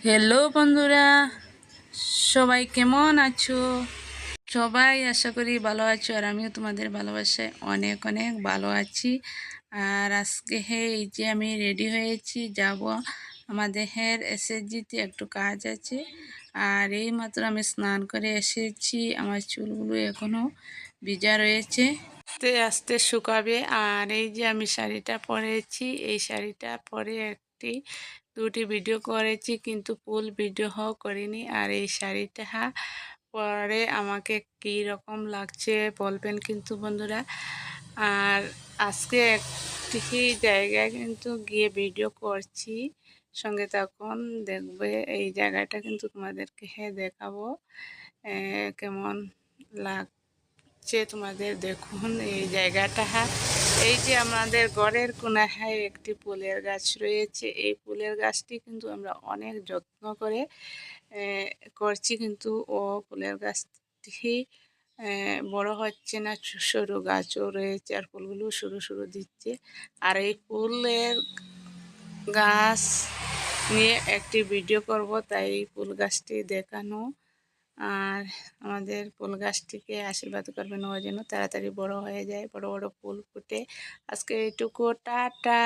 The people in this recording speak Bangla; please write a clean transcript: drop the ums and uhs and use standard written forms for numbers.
হ্যালো বন্ধুরা, সবাই কেমন আছো? সবাই আশা করি ভালো আছো, আর আমিও তোমাদের ভালোবাসায় অনেক অনেক ভালো আছি। আর আজকে এই যে আমি রেডি হয়েছি, যাব আমাদের এসএসজিতে একটু কাজ আছে। আর এই মাত্র আমি স্নান করে এসেছি, আমার চুলগুলো এখনও ভিজা রয়েছে, আস্তে আস্তে শুকাবে। আর এই যে আমি শাড়িটা পরেছি, এই শাড়িটা পরে দুটি ভিডিও করেছি, কিন্তু ফুল ভিডিও করিনি। আর এই শাড়িটা পরে আমাকে কি রকম লাগছে বলবেন কিন্তু বন্ধুরা। আর আজকে একটি জায়গায় কিন্তু গিয়ে ভিডিও করছি, সঙ্গে তখন দেখবে। এই জায়গাটা কিন্তু তোমাদেরকে দেখাবো কেমন লাগছে তোমাদের। দেখুন এই জায়গাটা, এই যে আমাদের ঘরের কোনায় একটি ফুলের গাছ রয়েছে। এই ফুলের গাছটি কিন্তু আমরা অনেক যত্ন করে করছি, কিন্তু ও ফুলের গাছটি বড় হচ্ছে না, সরু গাছও রয়েছে, আর ফুলগুলো সরু সরু দিচ্ছে। আর এই ফুলের গাছ নিয়ে একটি ভিডিও করব, তাই ফুল গাছটি দেখানো। আর আমাদের ফুল গাছটিকে আশীর্বাদ করবেন, ও যেন তাড়াতাড়ি বড় হয়ে যায়, বড় বড় ফুল ফুটে। আজকে এইটুকু, টাটা।